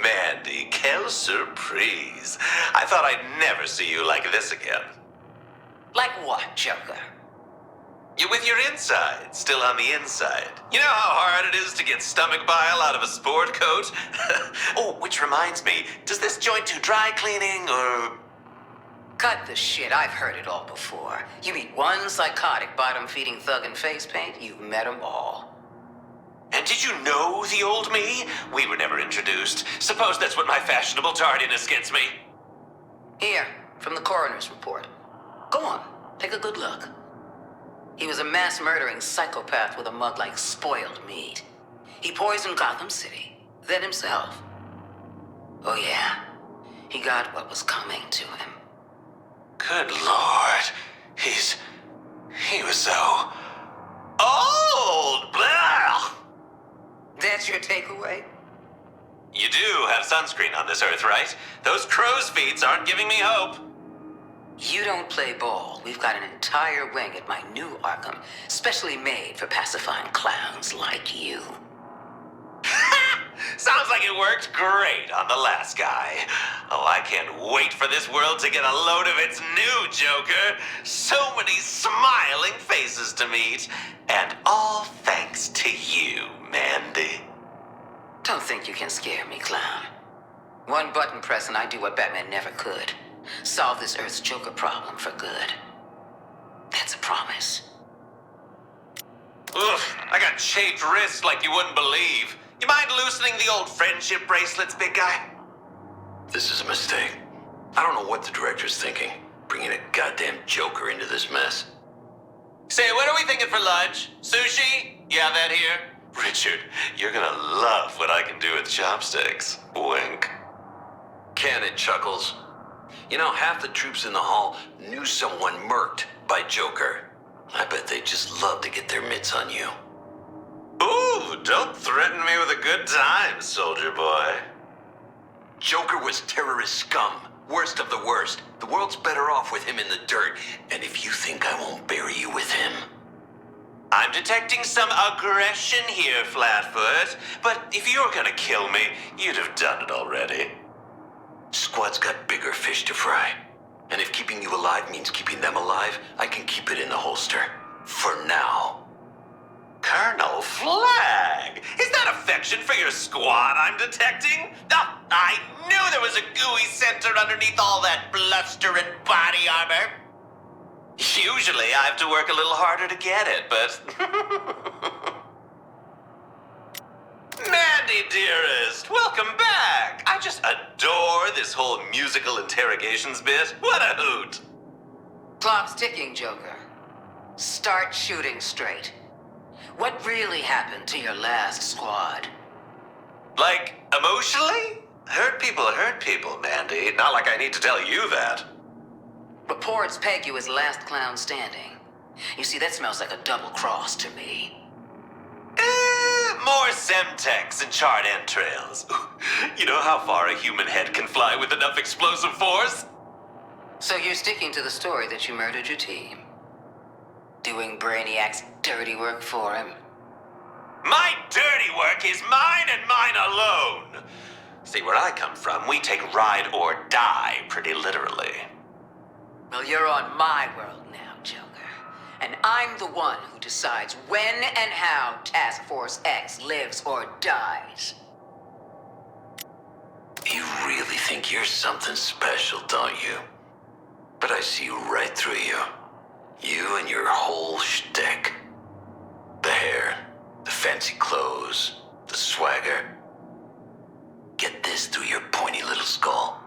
Mandy, quelle surprise. I thought I'd never see you like this again. Like what, Joker? You're with your inside, still on the inside. You know how hard it is to get stomach bile out of a sport coat? Oh, which reminds me, does this joint do dry cleaning, or... Cut the shit, I've heard it all before. You meet one psychotic bottom-feeding thug in face paint, you've met them all. And did you know the old me? We were never introduced. Suppose that's what my fashionable tardiness gets me. Here, from the coroner's report. Go on, take a good look. He was a mass-murdering psychopath with a mug like spoiled meat. He poisoned Gotham City, then himself. Oh yeah, he got what was coming to him. Good Lord. He was so... old! Blah! That's your takeaway? You do have sunscreen on this earth, right? Those crow's feet aren't giving me hope. You don't play ball. We've got an entire wing at my new Arkham, specially made for pacifying clowns like you. Sounds like it worked great on the last guy. Oh, I can't wait for this world to get a load of its new Joker. So many smiling faces to meet. And all thanks to you, Mandy. Don't think you can scare me, clown. One button press and I do what Batman never could. Solve this Earth's Joker problem for good. That's a promise. Oof, I got chafed wrists like you wouldn't believe. You mind loosening the old friendship bracelets, big guy? This is a mistake. I don't know what the director's thinking, bringing a goddamn Joker into this mess. Say, what are we thinking for lunch? Sushi? You have that here? Richard, you're gonna love what I can do with chopsticks. Wink. Can it, Chuckles? You know, half the troops in the hall knew someone murked by Joker. I bet they just love to get their mitts on you. Ooh, don't threaten me with a good time, soldier boy. Joker was terrorist scum. Worst of the worst. The world's better off with him in the dirt. And if you think I won't bury you with him... I'm detecting some aggression here, Flatfoot. But if you're gonna kill me, you'd have done it already. Squad's got bigger fish to fry. And if keeping you alive means keeping them alive, I can keep it in the holster. For now. Colonel Flag! Is that affection for your squad I'm detecting? Oh, I knew there was a gooey center underneath all that bluster and body armor. Usually I have to work a little harder to get it, but... Mandy, dearest, welcome back! I just adore this whole musical interrogations bit. What a hoot! Clock's ticking, Joker. Start shooting straight. What really happened to your last squad? Like, emotionally? Hurt people, Mandy. Not like I need to tell you that. Reports peg you as last clown standing. You see, that smells like a double cross to me. More Semtex and charred entrails. You know how far a human head can fly with enough explosive force? So you're sticking to the story that you murdered your team. Doing Brainiac's dirty work for him. My dirty work is mine and mine alone. See, where I come from, we take ride or die pretty literally. Well, you're on my world now, Joker. And I'm the one who decides when and how Task Force X lives or dies. You really think you're something special, don't you? But I see right through you. You and your whole shtick. The hair, the fancy clothes, the swagger. Get this through your pointy little skull.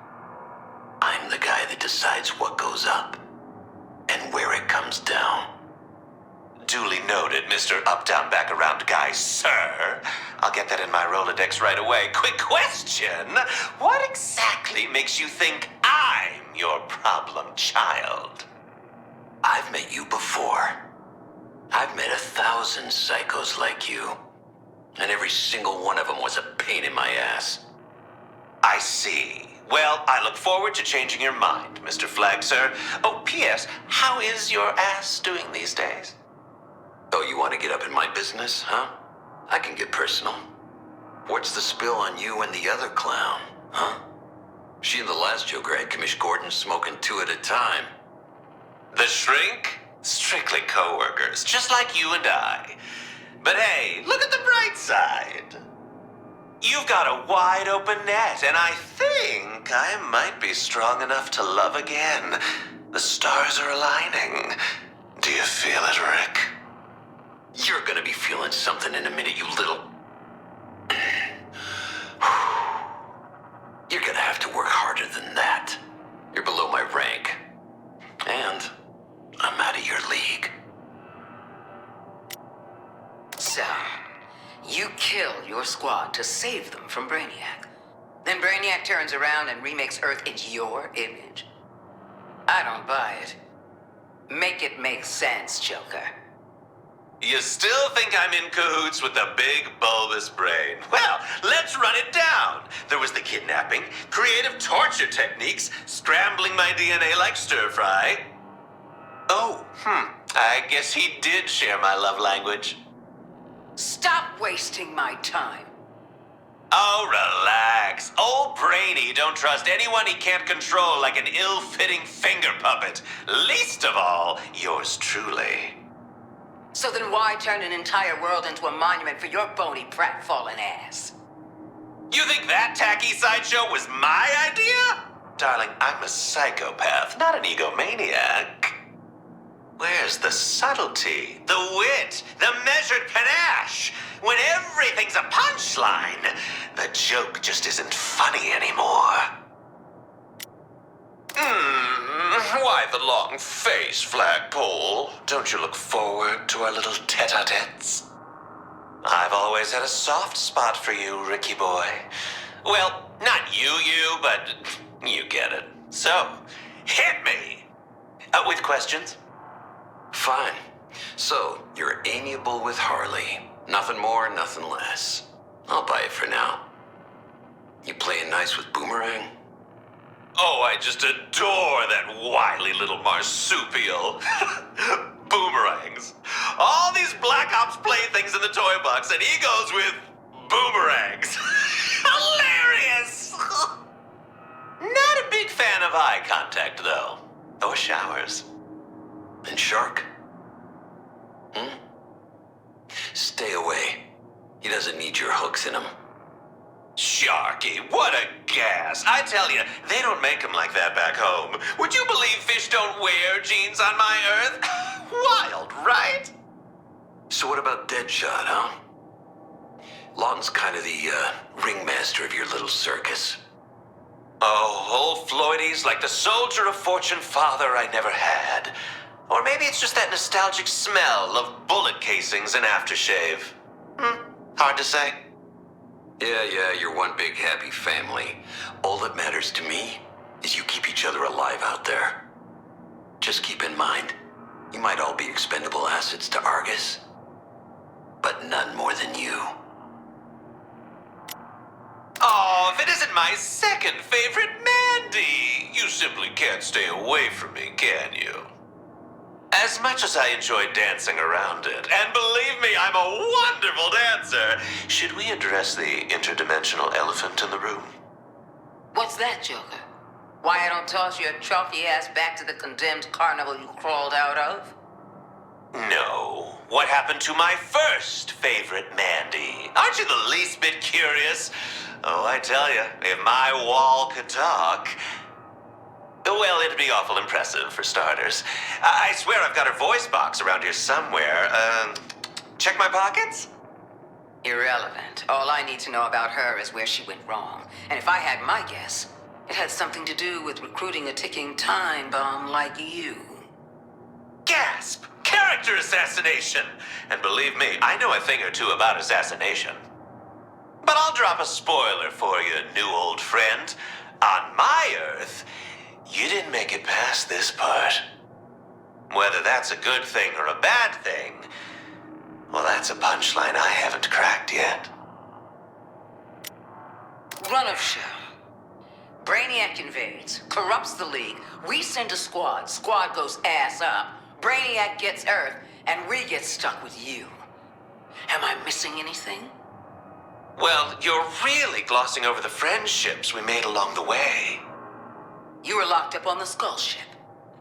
I'm the guy that decides what goes up and where it comes down. Duly noted, Mr. Up-Down Back-Around Guy, sir. I'll get that in my Rolodex right away. Quick question. What exactly makes you think I'm your problem child? I've met you before. I've met 1,000 psychos like you. And every single one of them was a pain in my ass. I see. Well, I look forward to changing your mind, Mr. Flag, sir. Oh, P.S., how is your ass doing these days? Oh, you want to get up in my business, huh? I can get personal. What's the spill on you and the other clown, huh? She and the last Joker had Commish Gordon smoking two at a time. The Shrink? Strictly co-workers, just like you and I. But hey, look at the bright side. You've got a wide open net, and I think I might be strong enough to love again. The stars are aligning. Do you feel it, Rick? You're gonna be feeling something in a minute, you little... You're gonna have to work harder than that. You're below my rank. And I'm out of your league. So, you kill your squad to save them from Brainiac. Then Brainiac turns around and remakes Earth in your image. I don't buy it. Make it make sense, Joker. You still think I'm in cahoots with the big bulbous brain? Well, let's run it down. There was the kidnapping, creative torture techniques, scrambling my DNA like stir fry. Oh, I guess he did share my love language. Stop wasting my time. Oh, relax. Old Brainy don't trust anyone he can't control like an ill-fitting finger puppet. Least of all, yours truly. So then why turn an entire world into a monument for your bony pratfallen ass? You think that tacky sideshow was my idea? Darling, I'm a psychopath, not an egomaniac. Where's the subtlety, the wit, the measured panache? When everything's a punchline, the joke just isn't funny anymore. Why the long face, Flagpole? Don't you look forward to our little tete-a-tetes? I've always had a soft spot for you, Ricky boy. Well, not you, but you get it. So, hit me! With questions? Fine. So, you're amiable with Harley. Nothing more, nothing less. I'll buy it for now. You playing nice with Boomerang? Oh, I just adore that wily little marsupial. Boomerangs. All these Black Ops playthings in the toy box, and he goes with boomerangs. Hilarious! Not a big fan of eye contact, though. Or showers. And Shark? Stay away. He doesn't need your hooks in him. Sharky, what a gas. I tell you, they don't make them like that back home. Would you believe fish don't wear jeans on my Earth? Wild, right? So what about Deadshot, huh? Lawton's kind of the ringmaster of your little circus. Oh, old Floydy's like the soldier of fortune father I never had. Or maybe it's just that nostalgic smell of bullet casings and aftershave. Hard to say. Yeah, you're one big happy family. All that matters to me is you keep each other alive out there. Just keep in mind, you might all be expendable assets to A.R.G.U.S, but none more than you. Oh, if it isn't my second favorite Mandy! You simply can't stay away from me, can you? As much as I enjoy dancing around it, and believe me, I'm a wonderful dancer, should we address the interdimensional elephant in the room? What's that, Joker? Why I don't toss your chalky ass back to the condemned carnival you crawled out of? No. What happened to my first favorite Mandy? Aren't you the least bit curious? Oh, I tell you, if my wall could talk... Well, it'd be awful impressive, for starters. I swear I've got her voice box around here somewhere. Check my pockets? Irrelevant. All I need to know about her is where she went wrong. And if I had my guess, it had something to do with recruiting a ticking time bomb like you. Gasp! Character assassination! And believe me, I know a thing or two about assassination. But I'll drop a spoiler for you, new old friend. On my Earth, you didn't make it past this part. Whether that's a good thing or a bad thing, well, that's a punchline I haven't cracked yet. Run of show. Brainiac invades, corrupts the League. We send a squad. Squad goes ass up. Brainiac gets Earth, and we get stuck with you. Am I missing anything? Well, you're really glossing over the friendships we made along the way. You were locked up on the Skull ship.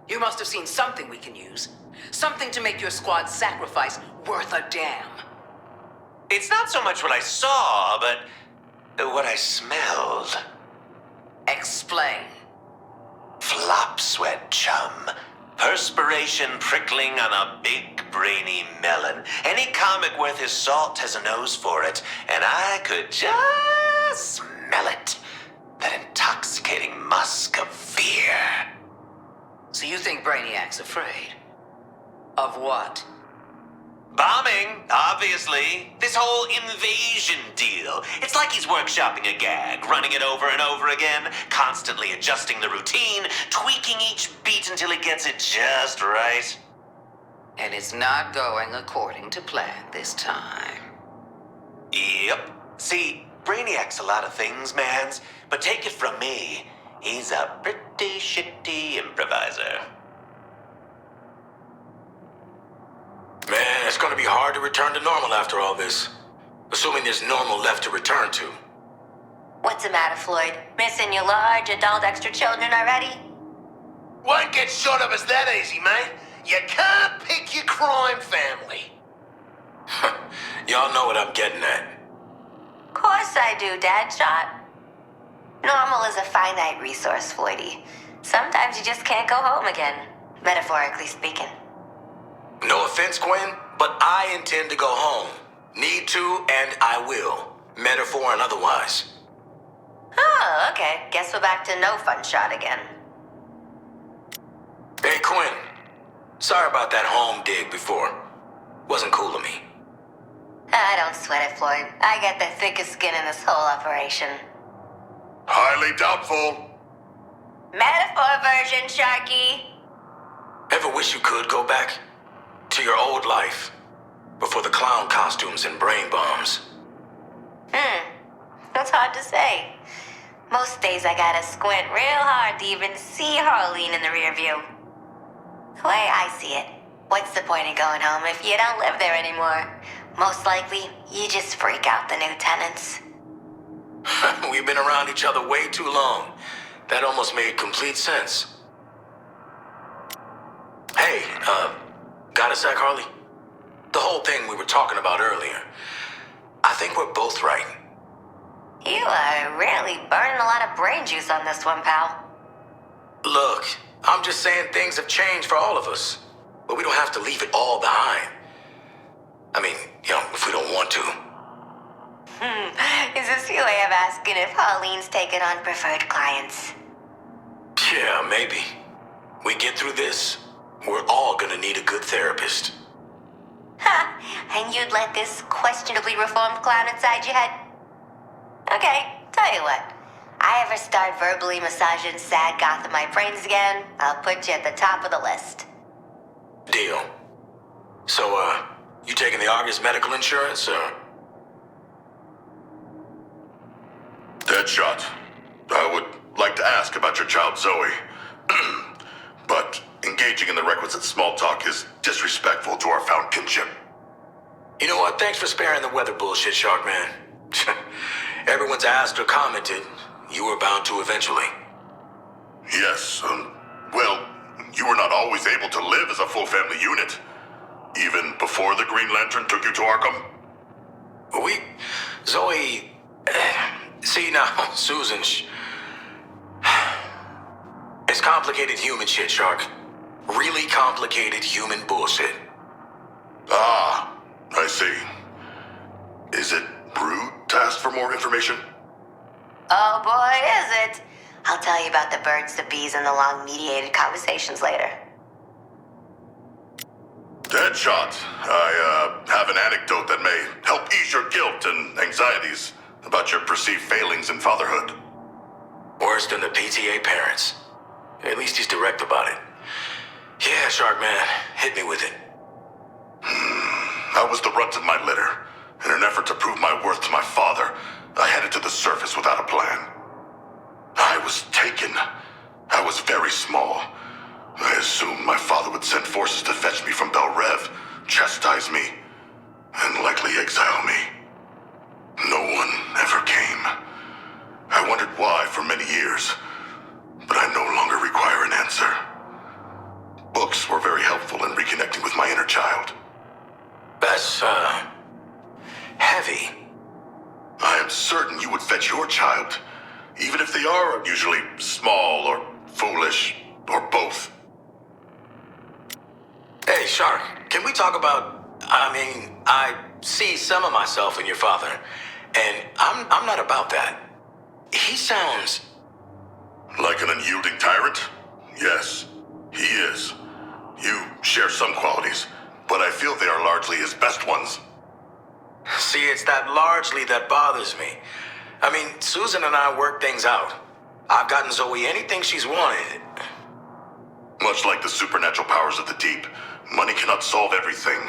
You must have seen something we can use. Something to make your squad's sacrifice worth a damn. It's not so much what I saw, but what I smelled. Explain. Flop sweat, chum. Perspiration prickling on a big, brainy melon. Any comic worth his salt has a nose for it, and I could just smell it. That intoxicating musk of fear. So you think Brainiac's afraid? Of what? Bombing, obviously. This whole invasion deal. It's like he's workshopping a gag, running it over and over again, constantly adjusting the routine, tweaking each beat until he gets it just right. And it's not going according to plan this time. Yep. See, Brainiac's a lot of things, mans, but take it from me, he's a pretty shitty improviser. Man, it's gonna be hard to return to normal after all this. Assuming there's normal left to return to. What's the matter, Floyd? Missing your large adult extra children already? Won't get shot up as that easy, mate. You can't pick your crime family. Y'all know what I'm getting at. Course I do, Deadshot. Normal is a finite resource, Floydy. Sometimes you just can't go home again, metaphorically speaking. No offense, Quinn, but I intend to go home. Need to, and I will. Metaphor and otherwise. Oh, okay. Guess we're back to no fun shot again. Hey, Quinn. Sorry about that home dig before. Wasn't cool of me. I don't sweat it, Floyd. I got the thickest skin in this whole operation. Highly doubtful. Metaphor version, Sharky. Ever wish you could go back? To your old life? Before the clown costumes and brain bombs? That's hard to say. Most days I gotta squint real hard to even see Harley in the rear view. The way I see it, what's the point of going home if you don't live there anymore? Most likely, you just freak out the new tenants. We've been around each other way too long. That almost made complete sense. Hey, got a sec, Harley? The whole thing we were talking about earlier. I think we're both right. You are really burning a lot of brain juice on this one, pal. Look, I'm just saying things have changed for all of us. But we don't have to leave it all behind. I mean, if we don't want to. Is this your way of asking if Pauline's taken on preferred clients? Yeah, maybe. We get through this, we're all gonna need a good therapist. Ha! And you'd let this questionably reformed clown inside your head? Okay, tell you what. I ever start verbally massaging sad Gothamite brains again, I'll put you at the top of the list. Deal. So, you taking the A.R.G.U.S medical insurance, or? Deadshot, I would like to ask about your child Zoe. But engaging in the requisite small talk is disrespectful to our found kinship. You know what? Thanks for sparing the weather bullshit, Shark Man. Everyone's asked or commented. You were bound to eventually. Yes, well, you were not always able to live as a full family unit. Even before the Green Lantern took you to Arkham. Zoe... See now, Susan, it's complicated human shit, Shark. Really complicated human bullshit. Ah, I see. Is it rude to ask for more information? Oh boy, is it! I'll tell you about the birds, the bees, and the long mediated conversations later. Deadshot, I have an anecdote that may help ease your guilt and anxieties about your perceived failings in fatherhood. Worse than the PTA parents. At least he's direct about it. Yeah, Shark Man, hit me with it. I was the runt of my litter. In an effort to prove my worth to my father, I headed to the surface without a plan. I was taken. I was very small. I assumed my father would send forces to fetch me from Bel Rev, chastise me, and likely exile me. No one It's, heavy. I am certain you would fetch your child, even if they are unusually small or foolish, or both. Hey, Shark, can we talk about... I see some of myself in your father, and I'm not about that. He sounds... Like an unyielding tyrant? Yes, he is. You share some qualities, but I feel they are largely his best ones. See, it's that largely that bothers me. I mean, Susan and I work things out. I've gotten Zoe anything she's wanted. Much like the supernatural powers of the deep, money cannot solve everything.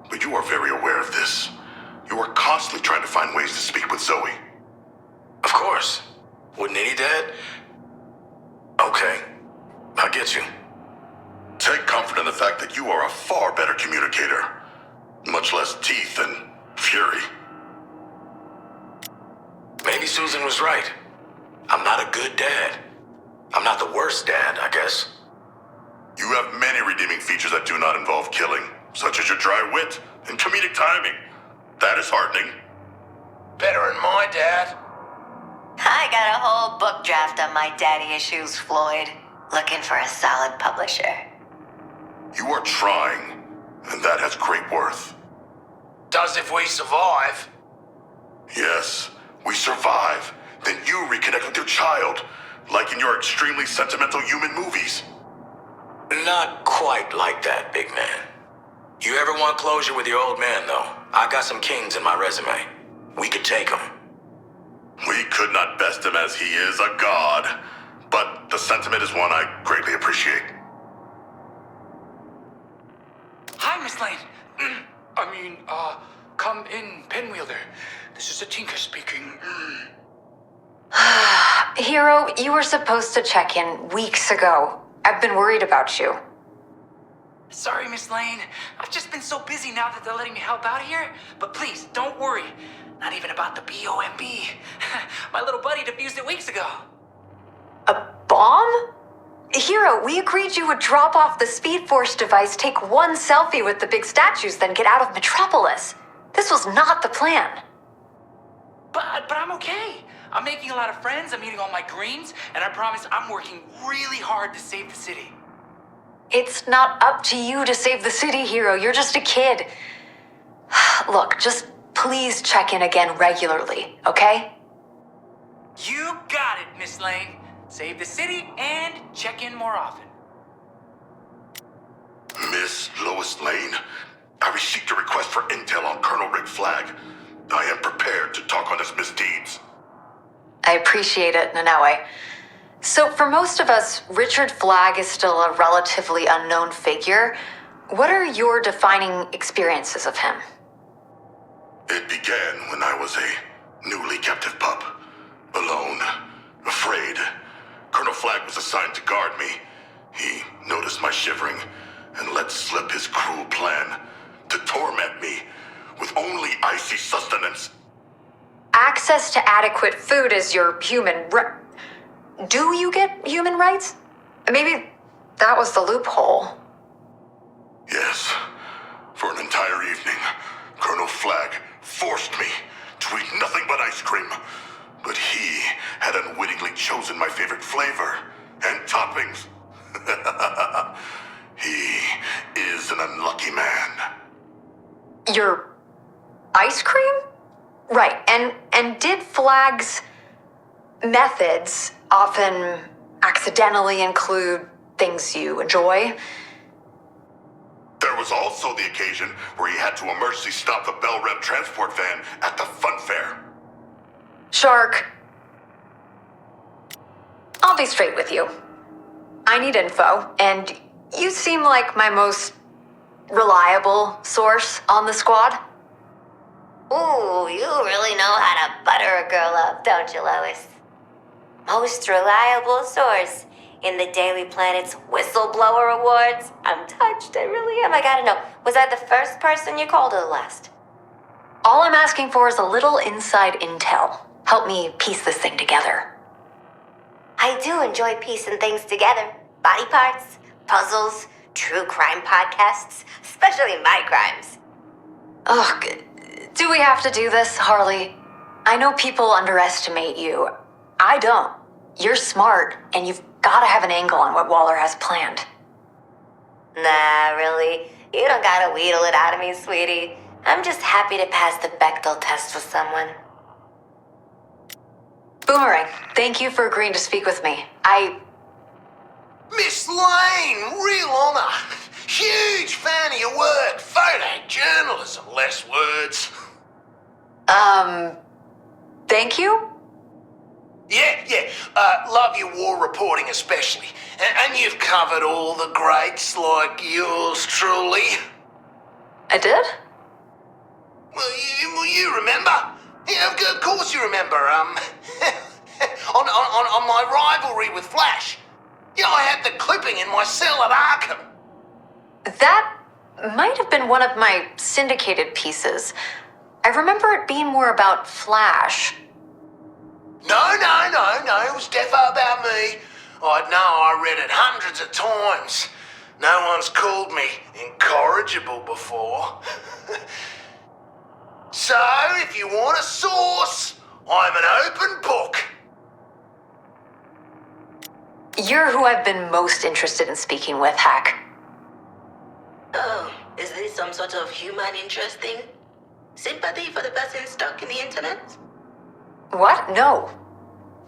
But you are very aware of this. You are constantly trying to find ways to speak with Zoe. Of course. Wouldn't any dad? Okay, I get you. Take comfort in the fact that you are a far better communicator. Much less teeth and fury. Maybe Susan was right. I'm not a good dad. I'm not the worst dad, I guess. You have many redeeming features that do not involve killing, such as your dry wit and comedic timing. That is heartening. Better than my dad. I got a whole book draft on my daddy issues, Floyd. Looking for a solid publisher. You are trying, and that has great worth. Does if we survive. Yes, we survive. Then you reconnect with your child, like in your extremely sentimental human movies. Not quite like that, big man. You ever want closure with your old man, though? I got some kings in my resume. We could take them. We could not best him as he is a god, but the sentiment is one I greatly appreciate. Hi, Miss Lane. Come in, Pinwheeler. This is a Tinker speaking. Hero, you were supposed to check in weeks ago. I've been worried about you. Sorry, Miss Lane. I've just been so busy now that they're letting me help out here. But please, don't worry. Not even about the BOMB. My little buddy defused it weeks ago. A bomb? Hero, we agreed you would drop off the Speed Force device, take one selfie with the big statues, then get out of Metropolis. This was not the plan. But I'm okay. I'm making a lot of friends, I'm eating all my greens, and I promise I'm working really hard to save the city. It's not up to you to save the city, Hero. You're just a kid. Look, just please check in again regularly, okay? You got it, Miss Lane. Save the city and check in more often. Miss Lois Lane, I received a request for intel on Colonel Rick Flag. I am prepared to talk on his misdeeds. I appreciate it, Nanawe. So for most of us, Richard Flagg is still a relatively unknown figure. What are your defining experiences of him? It began when I was a newly captive pup. Alone, afraid. Colonel Flagg was assigned to guard me. He noticed my shivering and let slip his cruel plan to torment me with only icy sustenance. Access to adequate food is your human Do you get human rights? Maybe that was the loophole. Yes. For an entire evening, Colonel Flagg forced me to eat nothing but ice cream. But he had unwittingly chosen my favorite flavor and toppings. He is an unlucky man. Your ice cream? Right, and did Flagg's methods often accidentally include things you enjoy? There was also the occasion where he had to emergency stop the Bell Rev transport van at the fun fair. Shark, I'll be straight with you. I need info, and you seem like my most reliable source on the squad. Ooh, you really know how to butter a girl up, don't you, Lois? Most reliable source in the Daily Planet's Whistleblower Awards. I'm touched, I really am. I gotta know, was I the first person you called or the last? All I'm asking for is a little inside intel. Help me piece this thing together. I do enjoy piecing things together. Body parts, puzzles, true crime podcasts, especially my crimes. Ugh, do we have to do this, Harley? I know people underestimate you. I don't. You're smart, and you've gotta have an angle on what Waller has planned. Nah, really. You don't gotta wheedle it out of me, sweetie. I'm just happy to pass the Bechdel test with someone. Boomerang, thank you for agreeing to speak with me. Miss Lane, real honor. Huge fan of your work. Photojournalism, less words. Thank you? Yeah. Love your war reporting especially. And you've covered all the greats like yours truly. I did? Well, you remember? Yeah, of course you remember. On my rivalry with Flash. Yeah, I had the clipping in my cell at Arkham. That might have been one of my syndicated pieces. I remember it being more about Flash. No, it was defo about me. I know I read it hundreds of times. No one's called me incorrigible before. So, if you want a source, I'm an open book. You're who I've been most interested in speaking with, Hack. Oh, is this some sort of human interest thing? Sympathy for the person stuck in the internet? What? No.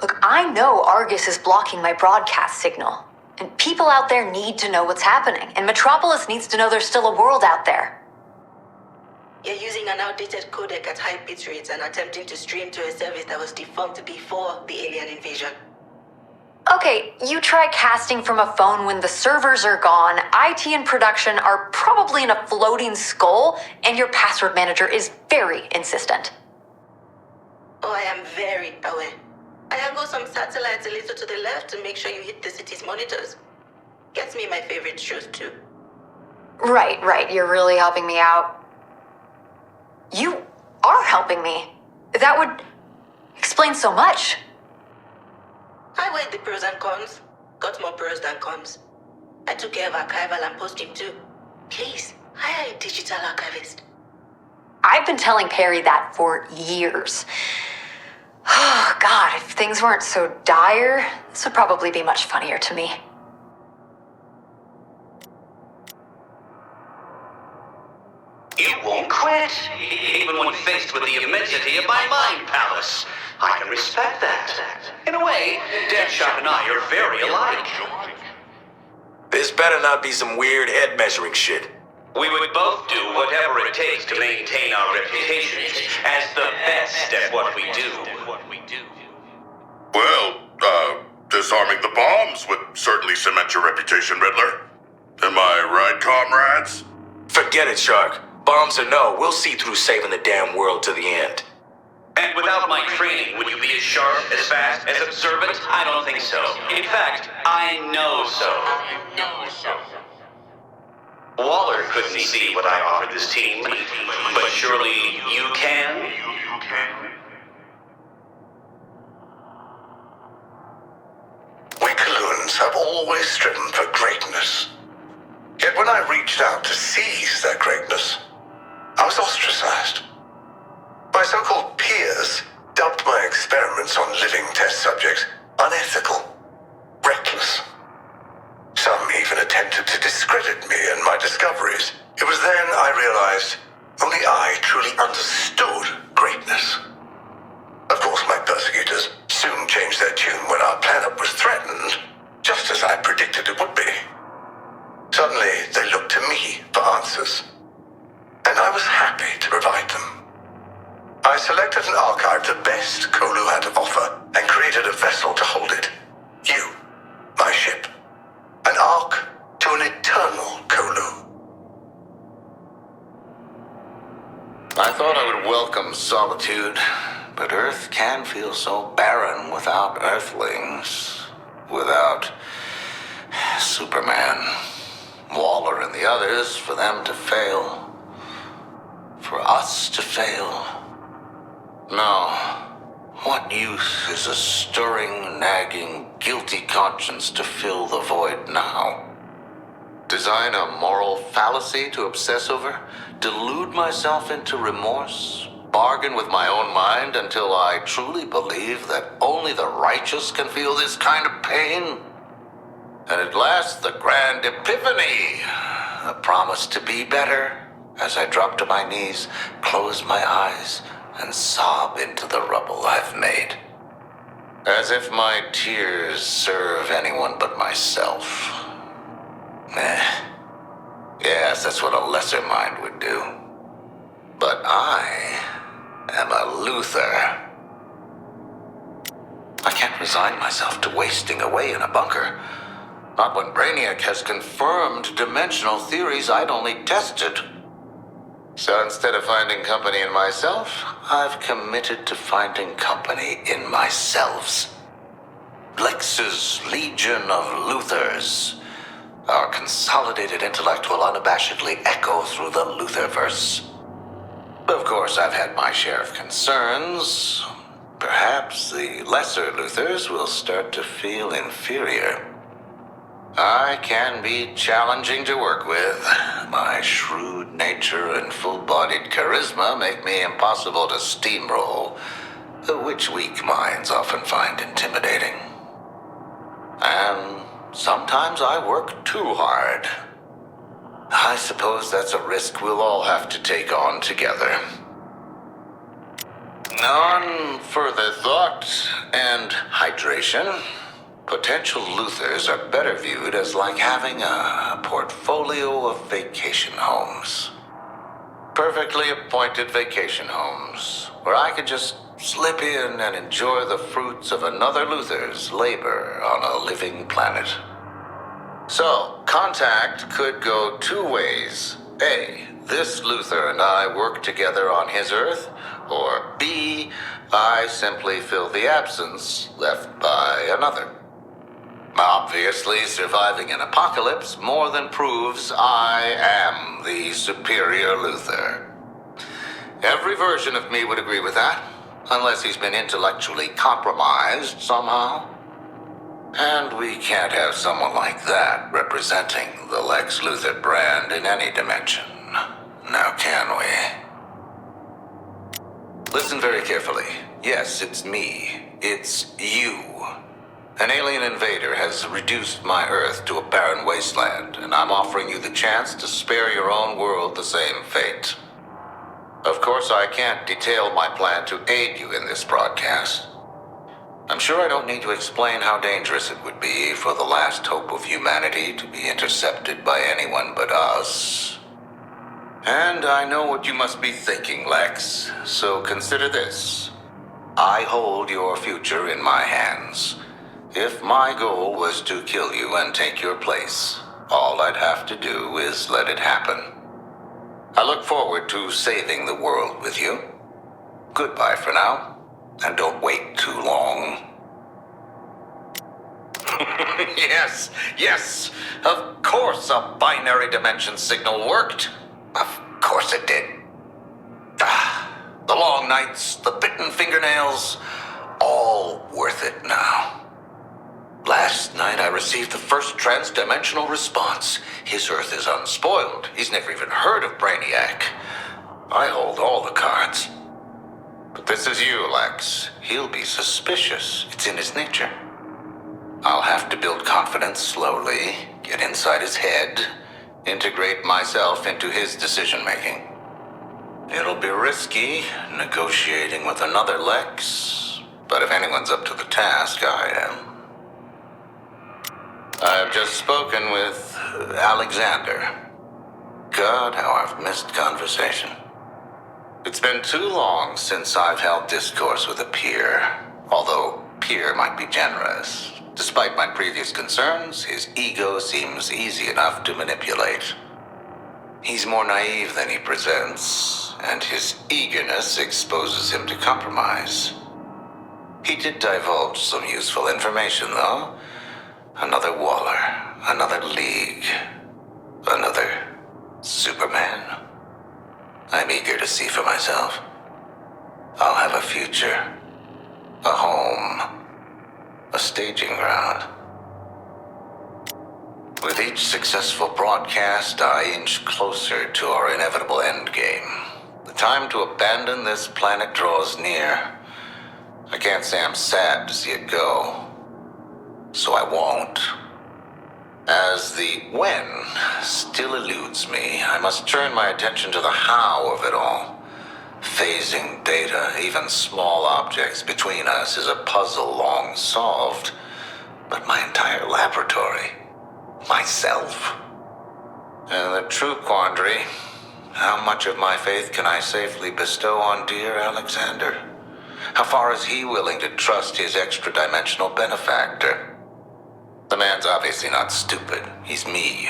Look, I know A.R.G.U.S is blocking my broadcast signal. And people out there need to know what's happening. And Metropolis needs to know there's still a world out there. You're using an outdated codec at high bit rates and attempting to stream to a service that was defunct before the alien invasion. Okay, you try casting from a phone when the servers are gone, IT and production are probably in a floating skull, and your password manager is very insistent. Oh, I am very aware. I angle some satellites a little to the left to make sure you hit the city's monitors. Gets me my favorite shows too. Right, you're really helping me out. You are helping me. That would explain so much. I weighed the pros and cons. Got more pros than cons. I took care of archival and posting too. Please, hire a digital archivist. I've been telling Perry that for years. Oh, God, if things weren't so dire, this would probably be much funnier to me. You won't quit, even when faced with the immensity of my mind palace. I can respect that. In a way, Deadshot and I are very alike. This better not be some weird head measuring shit. We would both do whatever it takes to maintain our reputations as the best at what we do. Well, disarming the bombs would certainly cement your reputation, Riddler. Am I right, comrades? Forget it, Shark. Bombs or no, we'll see through saving the damn world to the end. And without my training, would you be as sharp, as fast, as observant? I don't think so. In fact, I know so. Waller couldn't see what I offered this team, but surely you can? We Coloons have always striven for greatness. Yet when I reached out to seize that greatness, I was ostracized. My so-called peers dubbed my experiments on living test subjects unethical, reckless. Some even attempted to discredit me and my discoveries. It was then I realized only I truly understood greatness. Of course, my persecutors soon changed their tune when our planet was threatened, just as I predicted it would be. Suddenly, they looked to me for answers, and I was happy to provide them. I selected and archived the best Kolu had to offer and created a vessel to hold it. You, my ship. An ark to an eternal Kolu. I thought I would welcome solitude, but Earth can feel so barren without Earthlings, without Superman, Waller and the others, for them to fail, for us to fail. No, what use is a stirring, nagging, guilty conscience to fill the void now? Design a moral fallacy to obsess over? Delude myself into remorse? Bargain with my own mind until I truly believe that only the righteous can feel this kind of pain? And at last, the grand epiphany. A promise to be better. As I drop to my knees, close my eyes, and sob into the rubble I've made. As if my tears serve anyone but myself. Yes, that's what a lesser mind would do. But I am a Luthor. I can't resign myself to wasting away in a bunker. Not when Brainiac has confirmed dimensional theories I'd only tested. So instead of finding company in myself, I've committed to finding company in myself. Lex's legion of Luthors. Our consolidated intellect will unabashedly echo through the Luthorverse. Of course, I've had my share of concerns. Perhaps the lesser Luthors will start to feel inferior. I can be challenging to work with. My shrewd nature and full-bodied charisma make me impossible to steamroll, which weak minds often find intimidating. And sometimes I work too hard. I suppose that's a risk we'll all have to take on together. On further thought and hydration, potential Luthors are better viewed as like having a portfolio of vacation homes. Perfectly appointed vacation homes, where I could just slip in and enjoy the fruits of another Luthor's labor on a living planet. So, contact could go two ways. A, this Luthor and I work together on his Earth, or B, I simply fill the absence left by another. Obviously, surviving an apocalypse more than proves I am the superior Luthor. Every version of me would agree with that, unless he's been intellectually compromised somehow. And we can't have someone like that representing the Lex Luthor brand in any dimension. Now can we? Listen very carefully. Yes, it's me. It's you. An alien invader has reduced my Earth to a barren wasteland, and I'm offering you the chance to spare your own world the same fate. Of course, I can't detail my plan to aid you in this broadcast. I'm sure I don't need to explain how dangerous it would be for the last hope of humanity to be intercepted by anyone but us. And I know what you must be thinking, Lex, so consider this. I hold your future in my hands. If my goal was to kill you and take your place, all I'd have to do is let it happen. I look forward to saving the world with you. Goodbye for now, and don't wait too long. Yes, of course a binary dimension signal worked. Of course it did. The long nights, the bitten fingernails, all worth it now. Last night I received the first trans-dimensional response. His Earth is unspoiled. He's never even heard of Brainiac. I hold all the cards. But this is you, Lex. He'll be suspicious. It's in his nature. I'll have to build confidence slowly, get inside his head, integrate myself into his decision-making. It'll be risky, negotiating with another Lex, but if anyone's up to the task, I am. I've just spoken with Alexander. God, how I've missed conversation. It's been too long since I've held discourse with a peer, although peer might be generous. Despite my previous concerns, his ego seems easy enough to manipulate. He's more naive than he presents, and his eagerness exposes him to compromise. He did divulge some useful information, though. Another Waller, another League, another Superman. I'm eager to see for myself. I'll have a future, a home, a staging ground. With each successful broadcast, I inch closer to our inevitable endgame. The time to abandon this planet draws near. I can't say I'm sad to see it go, so I won't. As the when still eludes me, I must turn my attention to the how of it all. Phasing data, even small objects between us, is a puzzle long solved. But my entire laboratory, myself. And the true quandary, how much of my faith can I safely bestow on dear Alexander? How far is he willing to trust his extra-dimensional benefactor? The man's obviously not stupid. He's me.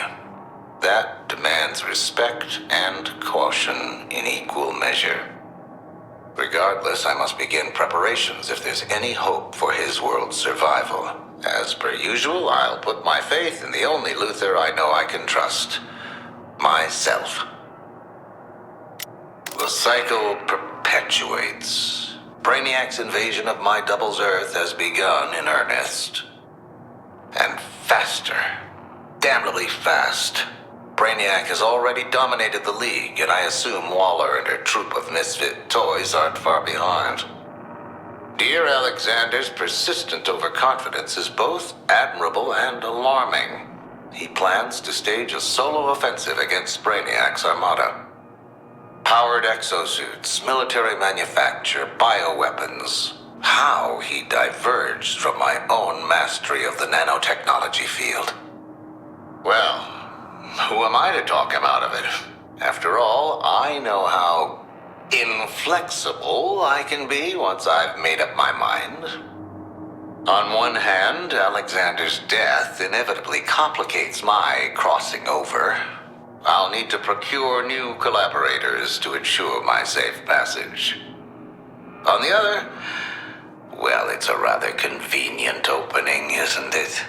That demands respect and caution in equal measure. Regardless, I must begin preparations if there's any hope for his world's survival. As per usual, I'll put my faith in the only Luthor I know I can trust. Myself. The cycle perpetuates. Brainiac's invasion of my double's Earth has begun in earnest. And faster. Damnably fast. Brainiac has already dominated the League, and I assume Waller and her troop of misfit toys aren't far behind. Dear Alexander's persistent overconfidence is both admirable and alarming. He plans to stage a solo offensive against Brainiac's armada. Powered exosuits, military manufacture, bioweapons. How he diverged from my own mastery of the nanotechnology field. Well, who am I to talk him out of it? After all, I know how inflexible I can be once I've made up my mind. On one hand, Alexander's death inevitably complicates my crossing over. I'll need to procure new collaborators to ensure my safe passage. On the other, well, it's a rather convenient opening, isn't it?